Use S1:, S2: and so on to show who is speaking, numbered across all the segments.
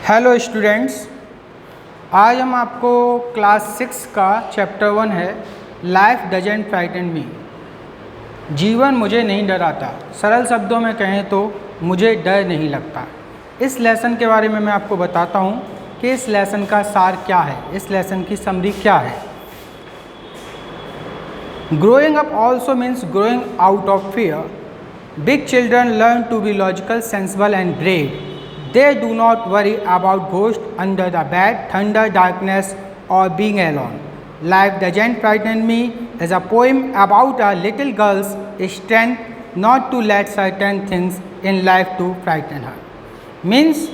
S1: Hello students, आज हम आपको क्लास 6 का चैप्टर 1 है लाइफ डजंट फ्राइटन मी। जीवन मुझे नहीं डराता। सरल शब्दों में कहें तो मुझे डर नहीं लगता। इस लेसन के बारे में मैं आपको बताता हूँ कि इस लेसन का सार क्या है, इस लेसन की समरी क्या है। Growing up also means growing out of fear. Big children learn to be logical, sensible and brave. They do not worry about ghosts under the bed, thunder, darkness, or being alone. Life Doesn't Frighten Me is a poem about a little girl's strength not to let certain things in life to frighten her. Means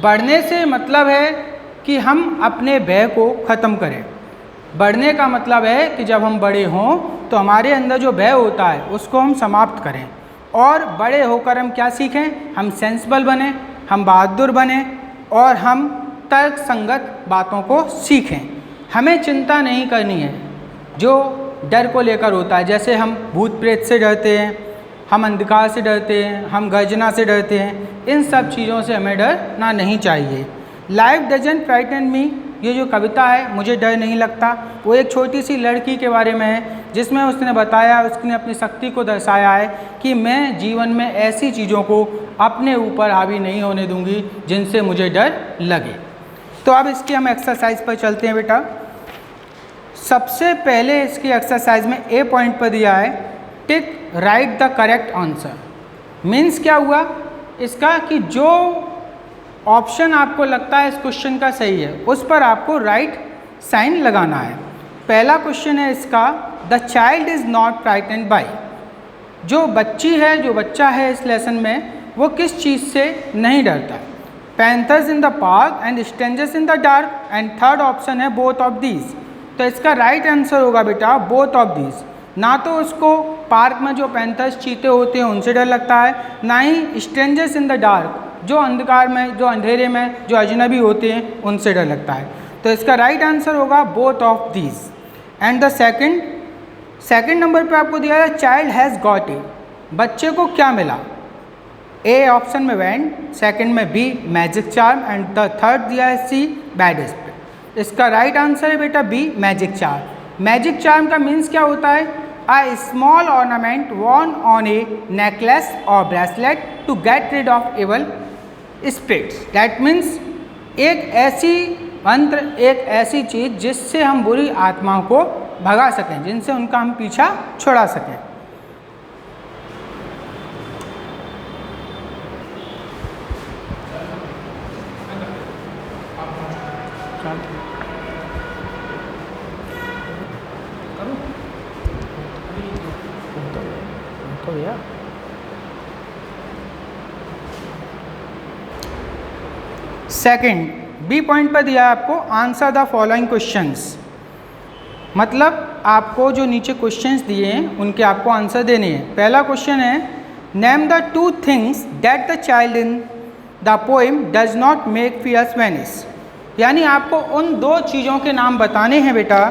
S1: बढ़ने से मतलब है कि हम अपने भय को ख़त्म करें। बढ़ने का मतलब है कि जब हम बड़े हों तो हमारे अंदर जो भय होता है उसको हम समाप्त करें, और बड़े होकर हम क्या सीखें? हम सेंसिबल बने, हम बहादुर बने और हम तर्क संगत बातों को सीखें। हमें चिंता नहीं करनी है जो डर को लेकर होता है। जैसे हम भूत प्रेत से डरते हैं, हम अंधकार से डरते हैं, हम गर्जना से डरते हैं, इन सब चीज़ों से हमें डरना नहीं चाहिए। लाइफ डजंट फ्राइटन मी, ये जो कविता है मुझे डर नहीं लगता, वो एक छोटी सी लड़की के बारे में है जिसमें उसने बताया, उसने अपनी शक्ति को दर्शाया है कि मैं जीवन में ऐसी चीज़ों को अपने ऊपर हावी नहीं होने दूंगी जिनसे मुझे डर लगे। तो अब इसकी हम एक्सरसाइज पर चलते हैं बेटा। सबसे पहले इसकी एक्सरसाइज में ए पॉइंट पर दिया है टिक right the correct answer. Means क्या हुआ इसका कि जो ऑप्शन आपको लगता है इस क्वेश्चन का सही है उस पर आपको राइट साइन लगाना है। पहला क्वेश्चन है इसका, the child is not frightened by. जो बच्ची है, जो बच्चा है इस लेसन में, वो किस चीज़ से नहीं डरता? Panthers in the park and strangers in the dark, and third option है बोथ ऑफ दीज। तो इसका राइट आंसर होगा बेटा बोथ ऑफ दीज। ना तो उसको पार्क में जो पैंथर्स चीते होते हैं उनसे डर लगता है, ना ही स्ट्रेंजर्स इन द डार्क, जो अंधकार में, जो अंधेरे में जो अजनबी होते हैं उनसे डर लगता है। तो इसका राइट आंसर होगा both of these. And the second number पे आपको दिया है चाइल्ड हैज़ गॉट ए। बच्चे को क्या मिला? ए ऑप्शन में वैन, सेकंड में B magic charm, and the third दिया है सी बैड स्पिरिट। इसका राइट आंसर है बेटा B magic charm. Magic charm का मीन्स क्या होता है? A small ornament worn on a necklace और bracelet to get rid of evil spirits. That means एक ऐसी मंत्र, एक ऐसी चीज़ जिससे हम बुरी आत्माओं को भगा सकें, जिनसे उनका हम पीछा छुड़ा सकें। सेकंड बी पॉइंट पर दिया है आपको आंसर द फॉलोइंग क्वेश्चंस। मतलब आपको जो नीचे क्वेश्चंस दिए हैं उनके आपको आंसर देने हैं। पहला क्वेश्चन है name the two things that the child in the poem does not make fears vanish. यानी आपको उन दो चीज़ों के नाम बताने हैं बेटा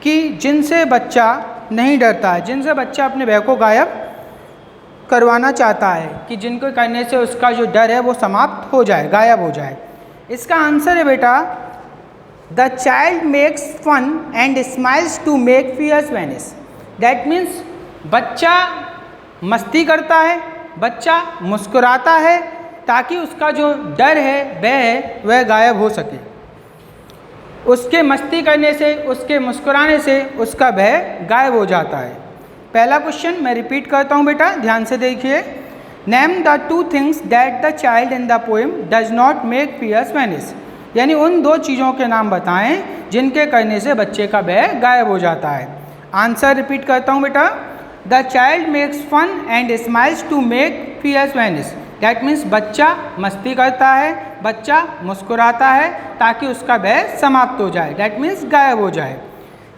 S1: कि जिनसे बच्चा नहीं डरता है, जिनसे बच्चा अपने भय को गायब करवाना चाहता है, कि जिनको करने से उसका जो डर है वो समाप्त हो जाए, गायब हो जाए। इसका आंसर है बेटा the child makes fun and smiles to make fears vanish. That means बच्चा मस्ती करता है, बच्चा मुस्कुराता है ताकि उसका जो डर है, भय है, वह गायब हो सके। उसके मस्ती करने से, उसके मुस्कुराने से उसका भय गायब हो जाता है। पहला क्वेश्चन मैं रिपीट करता हूँ बेटा, ध्यान से देखिए। Name the two things that the child in the poem does not make fears vanish. यानी उन दो चीज़ों के नाम बताएं जिनके करने से बच्चे का भय गायब हो जाता है। आंसर रिपीट करता हूँ बेटा, the child makes fun and smiles to make fears vanish. That means बच्चा मस्ती करता है, बच्चा मुस्कुराता है ताकि उसका भय समाप्त हो जाए, दैट मीन्स गायब हो जाए।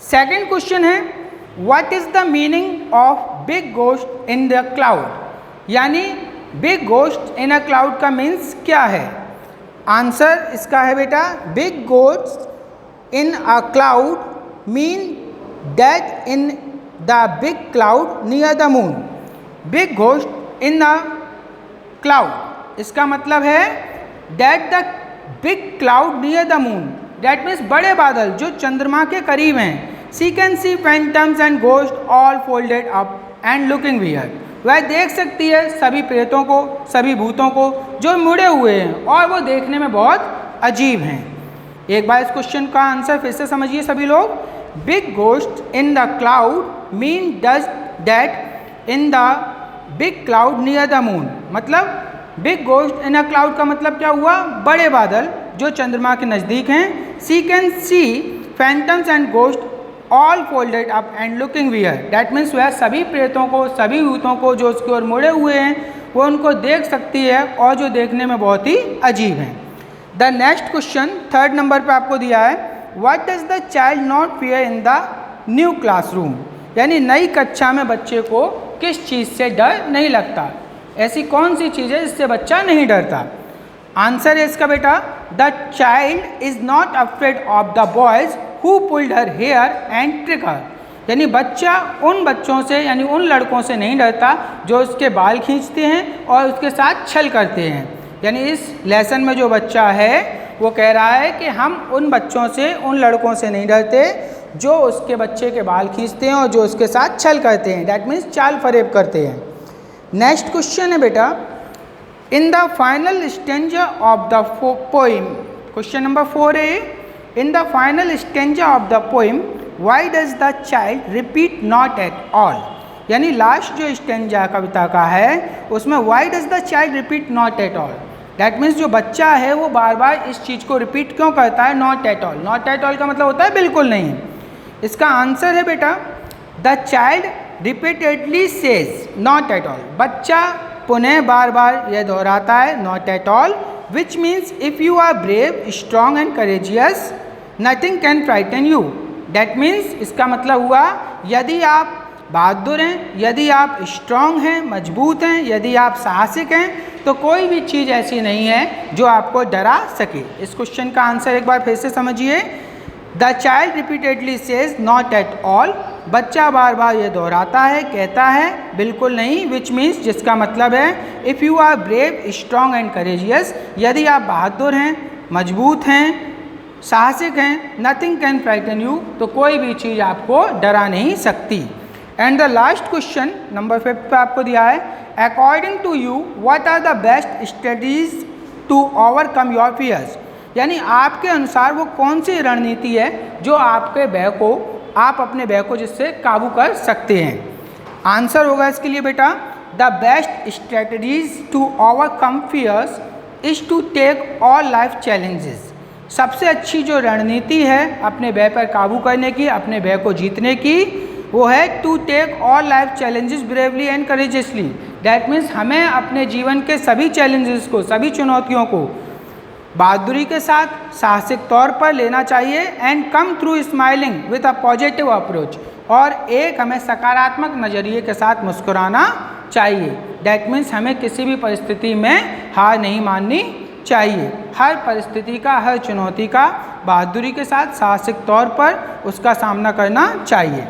S1: सेकेंड क्वेश्चन है what is the meaning of big ghost in the cloud. यानी big ghost in a cloud का मीन्स क्या है? आंसर इसका है बेटा big ghost in a cloud mean that in the big cloud near the moon. Big ghost in the cloud, इसका मतलब है that the big cloud near the moon, that means बड़े बादल जो चंद्रमा के करीब हैं। She can see phantoms and ghost all folded up and looking wear, वह देख सकती है सभी प्रेतों को, सभी भूतों को जो मुड़े हुए हैं और वो देखने में बहुत अजीब हैं। एक बार इस क्वेश्चन का आंसर फिर से समझिए सभी लोग। Big ghost in the cloud mean does that in the big cloud near the moon, मतलब big ghost in a cloud का मतलब क्या हुआ, बड़े बादल जो चंद्रमा के नज़दीक हैं। She can see phantoms and ghost all folded up and looking weird, that means वह सभी प्रेतों को, सभी भूतों को जो उसकी ओर मुड़े हुए हैं वो उनको देख सकती है और जो देखने में बहुत ही अजीब हैं। The next question 3rd number पे आपको दिया है, what does the child not fear in the new classroom, यानी नई कक्षा में बच्चे को किस चीज़ से डर नहीं लगता, ऐसी कौन सी चीज़ है जिससे बच्चा नहीं डरता। आंसर है इसका बेटा, the child is not afraid of the boys who pulled her hair and trick her, यानी बच्चा उन बच्चों से यानी उन लड़कों से नहीं डरता जो उसके बाल खींचते हैं और उसके साथ छल करते हैं। यानी इस लेसन में जो बच्चा है वो कह रहा है कि हम उन बच्चों से, उन लड़कों से नहीं डरते जो उसके बच्चे के बाल खींचते हैं और जो उसके साथ छल करते हैं, डैट मीन्स चाल फरेब करते हैं। नेक्स्ट क्वेश्चन है बेटा, in the final stanza of the poem, question number 4 है, in the final stanza of the poem why does the child repeat not at all, यानी लास्ट जो स्टेंजा कविता का है उसमें why does the child repeat not at all, that means जो बच्चा है वो बार बार इस चीज़ को रिपीट क्यों करता है, not at all. Not at all का मतलब होता है बिल्कुल नहीं। इसका आंसर है बेटा, the child repeatedly says not at all, बच्चा पुनः बार बार यह दोहराता है not at all, which means if you are brave strong and courageous nothing can frighten you, that means इसका मतलब हुआ यदि आप बहादुर हैं, यदि आप स्ट्रॉन्ग हैं, मजबूत हैं, यदि आप साहसिक हैं तो कोई भी चीज़ ऐसी नहीं है जो आपको डरा सके। इस क्वेश्चन का आंसर एक बार फिर से समझिए, the child repeatedly says not at all, बच्चा बार बार ये दोहराता है, कहता है बिल्कुल नहीं, विच मीन्स जिसका मतलब है if you are brave strong and courageous, यदि आप बहादुर हैं, मजबूत हैं, साहसिक हैं, नथिंग कैन फ्राइटन यू, तो कोई भी चीज़ आपको डरा नहीं सकती। And the last question number 5 पे आपको दिया है, according to you what are the best strategies to overcome your fears, यानी आपके अनुसार वो कौन सी रणनीति है जो आपके भय को, आप अपने भय को जिससे काबू कर सकते हैं। आंसर होगा इसके लिए बेटा, the best strategies to overcome fears is to take all life challenges, सबसे अच्छी जो रणनीति है अपने भय पर काबू करने की, अपने भय को जीतने की, वो है to take all life challenges bravely and courageously, that means हमें अपने जीवन के सभी चैलेंजेस को, सभी चुनौतियों को बहादुरी के साथ, साहसिक तौर पर लेना चाहिए, and come through smiling with a positive approach, और एक हमें सकारात्मक नज़रिए के साथ मुस्कुराना चाहिए, डैट मीन्स हमें किसी भी परिस्थिति में हार नहीं माननी चाहिए, हर परिस्थिति का, हर चुनौती का बहादुरी के साथ, साहसिक तौर पर उसका सामना करना चाहिए।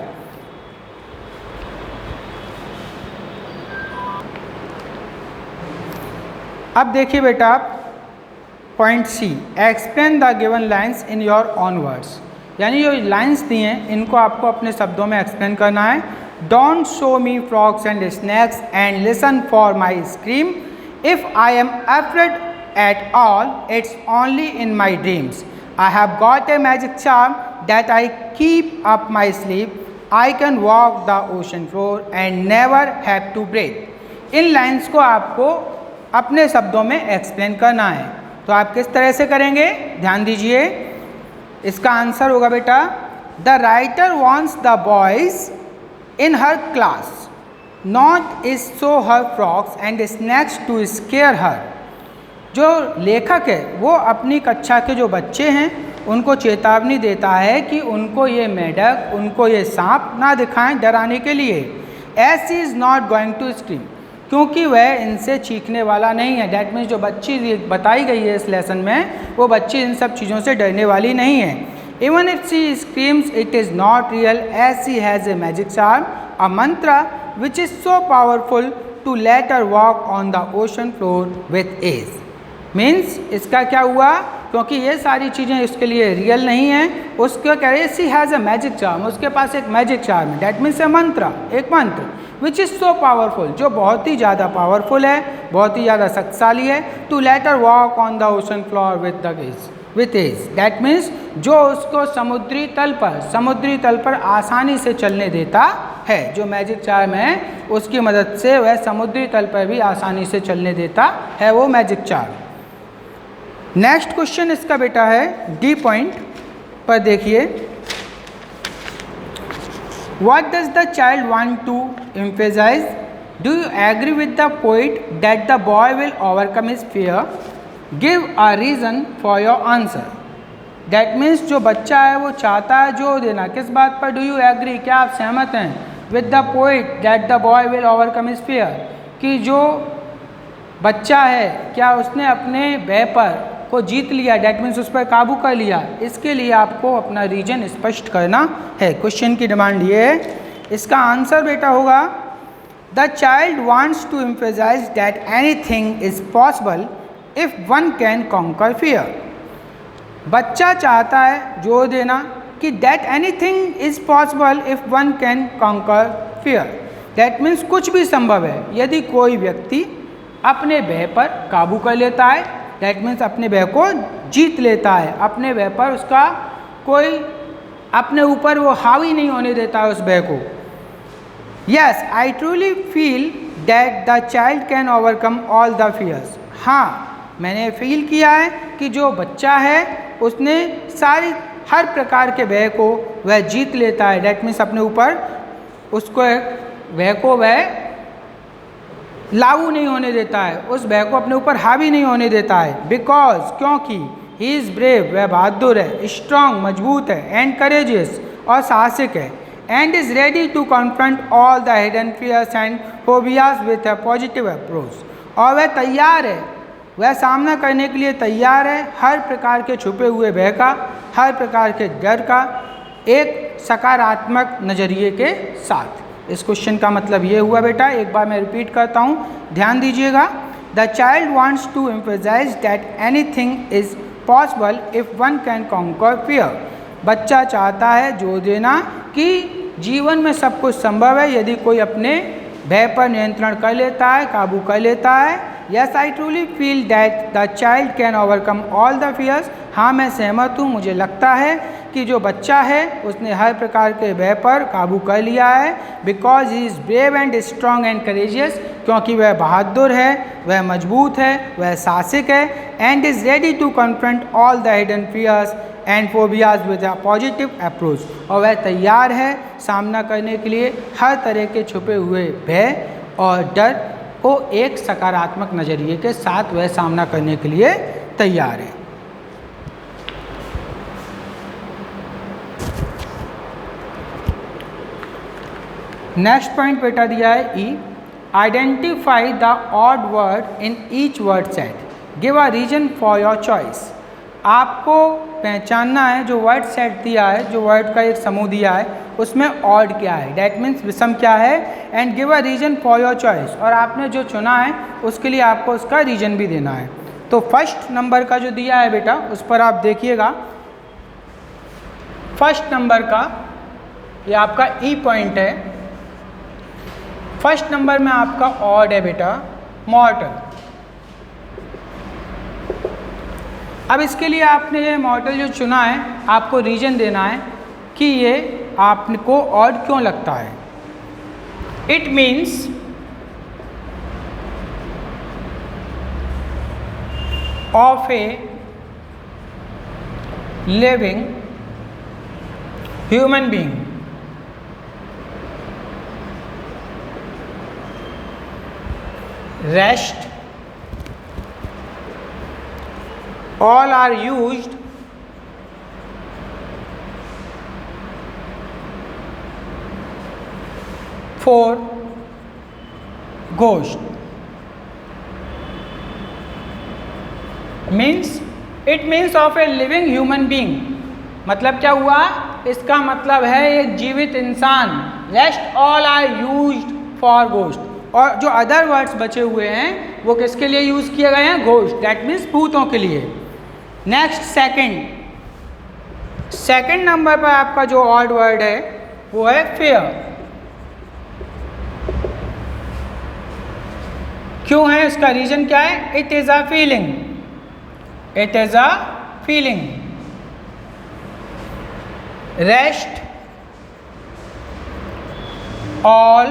S1: अब देखिए बेटा point C, explain the given lines in your own words, यानी जो लाइन्स दी हैं इनको आपको अपने शब्दों में एक्सप्लेन करना है। Don't show me frogs and snakes and listen for my scream, if I am afraid at all it's only in my dreams, I have got a magic charm that I keep up my sleeve, I can walk the ocean floor and never have to breathe. इन lines को आपको अपने शब्दों में explain करना है, तो आप किस तरह से करेंगे, ध्यान दीजिए। इसका आंसर होगा बेटा, the writer wants the boys in her class not is show her frogs and snakes to scare her, जो लेखक है वो अपनी कक्षा के जो बच्चे हैं उनको चेतावनी देता है कि उनको ये मेढक, उनको ये सांप ना दिखाएं डराने के लिए, as she is not going to scream, क्योंकि वह इनसे चीखने वाला नहीं है, डैट मीन्स जो बच्ची बताई गई है इस लेसन में वो बच्ची इन सब चीज़ों से डरने वाली नहीं है। Even if she screams it is not real as she has a magic charm, a mantra which is so powerful to let her walk on the ocean floor with ease. Means इसका क्या हुआ, क्योंकि ये सारी चीज़ें इसके लिए रियल नहीं हैं। उसके कह रहे सी हैज़ अ मैजिक चार्म, उसके पास एक मैजिक चार्म है, डैट मीन्स ए मंत्र, एक मंत्र विच इज़ सो पावरफुल, जो बहुत ही ज़्यादा पावरफुल है, बहुत ही ज़्यादा शक्तिशाली है, to let her walk on the ocean floor with ease, that means जो उसको समुद्री तल पर आसानी से चलने देता है। जो मैजिक चार्म है उसकी मदद से वह समुद्री तल पर भी आसानी से चलने देता है, वो मैजिक चार्म। नेक्स्ट क्वेश्चन इसका बेटा है डी पॉइंट पर देखिए, What does the child want to emphasize? Do you agree with the poet that the boy will overcome his fear? Give a reason for your answer. That means जो बच्चा है वो चाहता है जोर देना किस बात पर? Do you agree? क्या आप सहमत हैं? With the poet that the boy will overcome his fear, कि जो बच्चा है क्या उसने अपने भय पर को जीत लिया, डैट मीन्स उस पर काबू कर लिया। इसके लिए आपको अपना रीजन स्पष्ट करना है। क्वेश्चन की डिमांड ये है, इसका आंसर बेटा होगा the child wants to emphasise that anything is possible if one can conquer fear. बच्चा चाहता है जोर देना कि that anything is possible if one can conquer fear, that means कुछ भी संभव है यदि कोई व्यक्ति अपने भय पर काबू कर लेता है, दैट मीन्स अपने भय को जीत लेता है, अपने भय पर उसका कोई अपने ऊपर वो हावी नहीं होने देता है उस भय को। Yes I truly feel that the child can overcome all the fears. हाँ मैंने फील किया है कि जो बच्चा है उसने हर प्रकार के भय को वह जीत लेता है, दैट मीन्स अपने ऊपर उसको भय को वह लागू नहीं होने देता है, उस भय को अपने ऊपर हावी नहीं होने देता है। बिकॉज क्योंकि ही इज़ ब्रेव, वह बहादुर है, स्ट्रांग मजबूत है, एंड करेजियस और साहसिक है, and is ready to confront all the hidden fears and phobias with a positive approach. और वह तैयार है, वह सामना करने के लिए तैयार है हर प्रकार के छुपे हुए भय का, हर प्रकार के डर का एक सकारात्मक नज़रिए के साथ। इस क्वेश्चन का मतलब ये हुआ बेटा, एक बार मैं रिपीट करता हूँ, ध्यान दीजिएगा। The child wants to emphasise that anything is possible if one can conquer fear. बच्चा चाहता है जोर देना कि जीवन में सब कुछ संभव है यदि कोई अपने भय पर नियंत्रण कर लेता है, काबू कर लेता है। Yes I truly feel that the child can overcome all the fears. हाँ मैं सहमत हूँ, मुझे लगता है कि जो बच्चा है उसने हर प्रकार के भय पर काबू कर लिया है। Because he is brave and strong and courageous, क्योंकि वह बहादुर है, वह मजबूत है, वह साहसिक है, and is ready to confront all the hidden fears and phobias with a positive approach. और वह तैयार है सामना करने के लिए हर तरह के छुपे हुए भय और डर को एक सकारात्मक नज़रिए के साथ वह सामना करने के लिए तैयार है। नेक्स्ट पॉइंट बेटा दिया है E, identify the odd word in each word set, give a reason for your choice. आपको पहचानना है जो वर्ड सेट दिया है, जो वर्ड का एक समूह दिया है उसमें ऑड क्या है, डैट मीन्स विषम क्या है, and give a reason for your choice. और आपने जो चुना है उसके लिए आपको उसका रीजन भी देना है। तो फर्स्ट नंबर का जो दिया है बेटा उस पर आप देखिएगा, फर्स्ट नंबर का ये आपका ई पॉइंट है। फर्स्ट नंबर में आपका ऑड है बेटा, मॉर्टल। अब इसके लिए आपने ये मॉर्टल जो चुना है आपको रीजन देना है कि ये आपको ऑड क्यों लगता है। It means of a living human being, rest, all are used for ghost, means it means of a living human being। मतलब क्या हुआ, इसका मतलब है एक जीवित इंसान। Rest all are used for ghost, और जो अदर वर्ड्स बचे हुए हैं वो किसके लिए यूज़ किए गए हैं, घोस्ट, डैट मीन्स भूतों के लिए। नेक्स्ट सेकंड नंबर पर आपका जो ऑड वर्ड है वो है फेयर। क्यों है, इसका रीजन क्या है? It is a feeling, it is a feeling. Rest all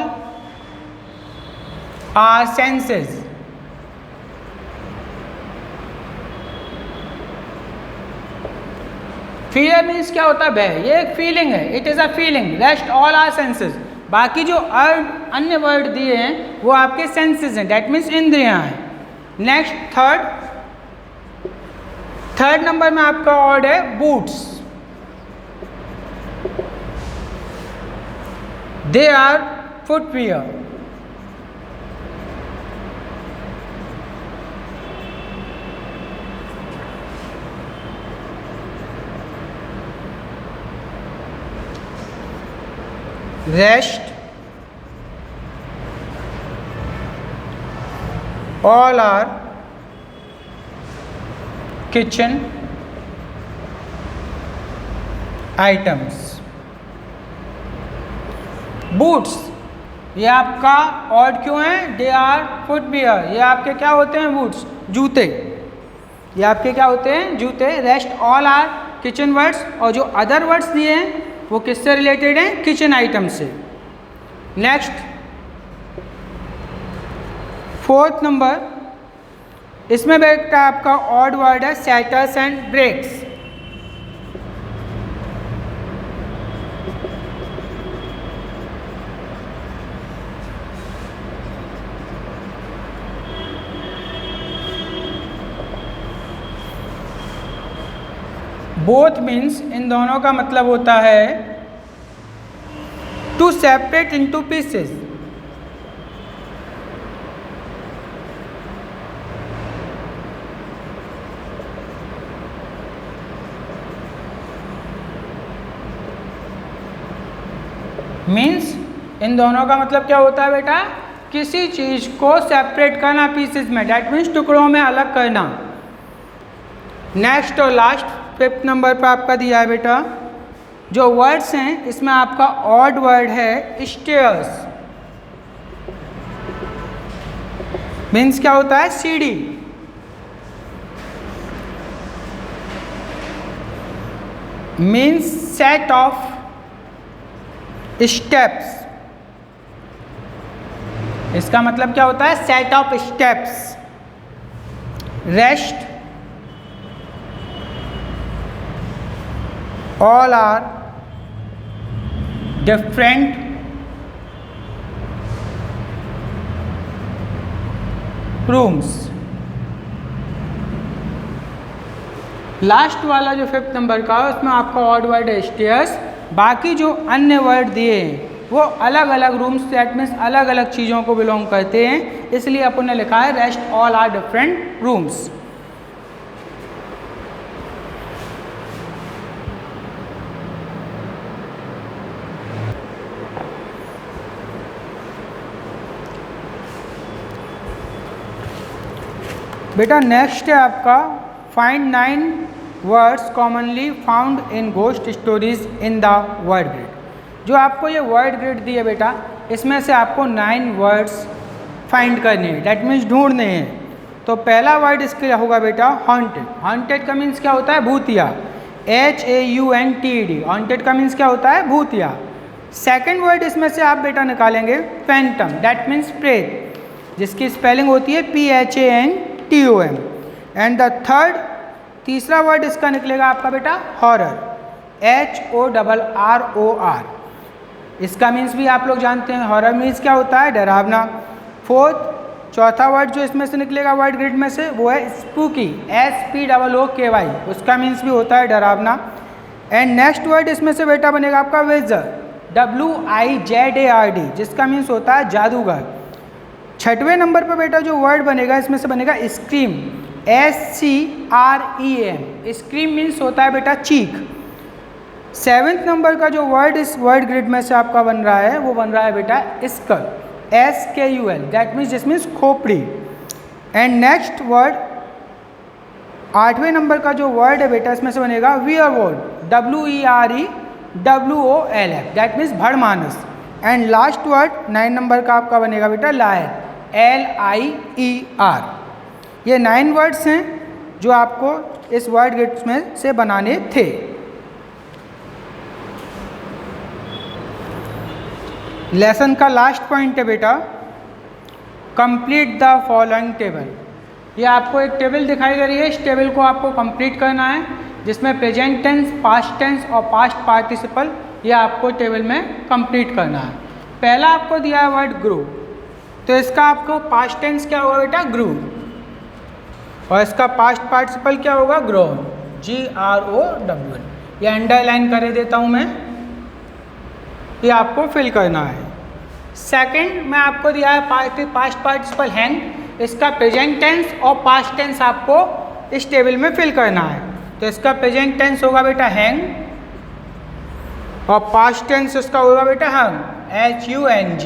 S1: our senses. Fear means क्या होता है? भय। ये एक फीलिंग है, it is a feeling. Rest all our senses. बाकी जो अन्य वर्ड दिए हैं वो आपके सेंसेस हैं, डेट मीन्स इंद्रियां हैं। नेक्स्ट थर्ड नंबर में आपका वर्ड है boots. They are footwear. Rest all are kitchen items. Boots ये आपका ऑड क्यों है? They are footwear. ये आपके क्या होते हैं? बूट्स, जूते। ये आपके क्या होते हैं? जूते। Rest all are kitchen words, और जो अदर वर्ड्स दिए हैं वो किससे रिलेटेड हैं? किचन आइटम से। नेक्स्ट फोर्थ नंबर, इसमें बेटा आपका ऑड वर्ड है shatters and breaks. Both means, इन दोनों का मतलब होता है to separate into pieces. Means इन दोनों का मतलब क्या होता है बेटा? किसी चीज को सेपरेट करना पीसेस में, डेट मीन्स टुकड़ों में अलग करना। नेक्स्ट और लास्ट फिफ्थ नंबर पर आपका दिया है बेटा, जो वर्ड्स हैं इसमें आपका ऑड वर्ड है स्टेयर्स। मीन्स क्या होता है? सीढ़ी। Means set of steps. इसका मतलब क्या होता है? Set of steps. Rest all are different rooms। Last वाला जो फिफ्थ नंबर का है उसमें आपका ऑड वर्ड है स्टेयर्स। बाकी जो अन्य वर्ड दिए हैं वो अलग अलग रूम्स, दैट मीन्स अलग अलग चीज़ों को बिलोंग करते हैं, इसलिए अपन ने लिखा है rest all are different rooms. बेटा नेक्स्ट है आपका find 9 words commonly found in ghost stories in the word grid. जो आपको ये वर्ड ग्रिड दी है बेटा, इसमें से आपको 9 वर्ड्स फाइंड करने हैं, डेट मीन्स ढूंढने हैं। तो पहला वर्ड इसके होगा बेटा हॉन्टेड। हॉन्टेड का मीन्स क्या होता है? भूतिया। HAUNTED। हॉन्टेड का मीन्स क्या होता है? भूतिया। सेकेंड वर्ड इसमें से आप बेटा निकालेंगे फैंटम, डेट मीन्स प्रेत, जिसकी स्पेलिंग होती है PHANTOM। एंड द थर्ड, तीसरा वर्ड इसका निकलेगा आपका बेटा हॉरर, HORROR। इसका मीन्स भी आप लोग जानते हैं, हॉरर मीन्स क्या होता है? डरावना। फोर्थ, चौथा वर्ड जो इसमें से निकलेगा वर्ड ग्रिड में से वो है स्पूकी, SPOOKY। उसका मीन्स भी होता है डरावना। एंड नेक्स्ट वर्ड इसमें से बेटा बनेगा आपका विज़र्ड, WIZARD, जिसका मीन्स होता है जादूगर। छठवें नंबर पर बेटा जो वर्ड बनेगा इसमें से बनेगा स्क्रीम, SCREM। स्क्रीम मीन्स होता है बेटा चीख। सेवेंथ नंबर का जो वर्ड इस वर्ड ग्रिड में से आपका बन रहा है वो बन रहा है बेटा स्कल, SKUL, दैट मीन्स जिस मीन्स खोपड़ी। एंड नेक्स्ट वर्ड 8वें नंबर का जो वर्ड है बेटा इसमें से बनेगा वेयरवोल्फ, WEREWOLF, दैट मीन्स भड़मानस। एंड लास्ट वर्ड 9 नंबर का आपका बनेगा बेटा लायर, LIER। ये 9 वर्ड्स हैं जो आपको इस वर्ड गेट्स में से बनाने थे। लेसन का लास्ट पॉइंट है बेटा कंप्लीट द फॉलोइंग टेबल। ये आपको एक टेबल दिखाई दे रही है, इस टेबल को आपको कंप्लीट करना है जिसमें प्रेजेंट टेंस, पास्ट टेंस और पास्ट पार्टिसिपल ये आपको टेबल में कंप्लीट करना है। पहला आपको दिया है वर्ड ग्रो, तो इसका आपको पास्ट टेंस क्या होगा बेटा ग्रू, और इसका पास्ट पार्टिसिपल क्या होगा ग्रोन, GROWN। ये अंडरलाइन कर देता हूँ मैं, ये आपको फिल करना है। सेकंड में आपको दिया है पास्ट पार्टिसिपल हैंग, इसका प्रेजेंट टेंस और पास्ट टेंस आपको इस टेबल में फिल करना है। तो इसका प्रेजेंट टेंस होगा बेटा हैंग और पास्ट टेंस इसका होगा बेटा हंग, HUNG।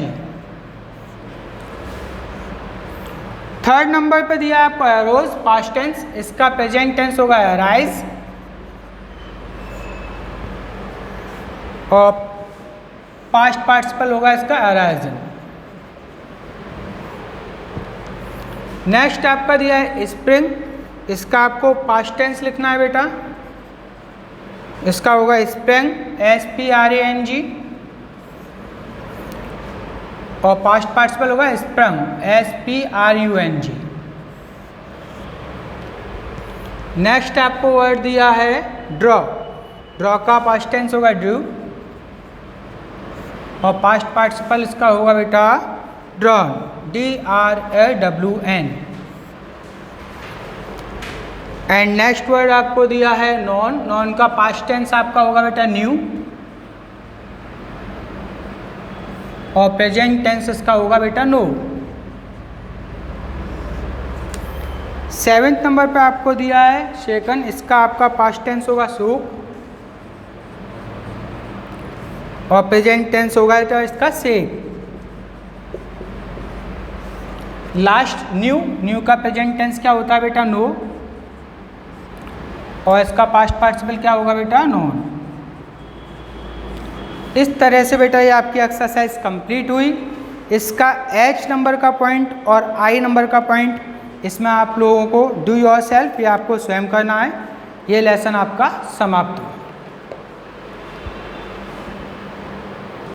S1: थर्ड नंबर पे दिया है आपको अरोज, पास्ट टेंस, इसका प्रेजेंट टेंस होगा अराइज और पास्ट पार्टिसिपल होगा इसका अराइजन। नेक्स्ट आपका दिया है स्प्रिंग, इसका आपको पास्ट टेंस लिखना है बेटा, इसका होगा स्प्रिंग, SPRANG और पास्ट पार्टिसिपल होगा स्प्रंग, SPRUNG। नेक्स्ट आपको वर्ड दिया है ड्रॉ, ड्रॉ का पास्ट टेंस होगा ड्रू और पास्ट पार्टिसिपल इसका होगा बेटा drawn, DRAWN। And next word आपको दिया है नॉन, नॉन का पास्ट टेंस आपका होगा बेटा न्यू और प्रेजेंट टेंस इसका होगा बेटा नो। 7th नंबर पे आपको दिया है शेकन, इसका आपका पास्ट टेंस होगा शोक और प्रेजेंट टेंस होगा तो इसका शेक। लास्ट न्यू, न्यू का प्रेजेंट टेंस क्या होता है बेटा नो और इसका पास्ट पार्टिसिपल क्या होगा बेटा नॉन। इस तरह से बेटा ये आपकी एक्सरसाइज कंप्लीट हुई। इसका H नंबर का पॉइंट और I नंबर का पॉइंट इसमें आप लोगों को डू योरसेल्फ, ये आपको स्वयं करना है। ये लेसन आपका समाप्त हुआ।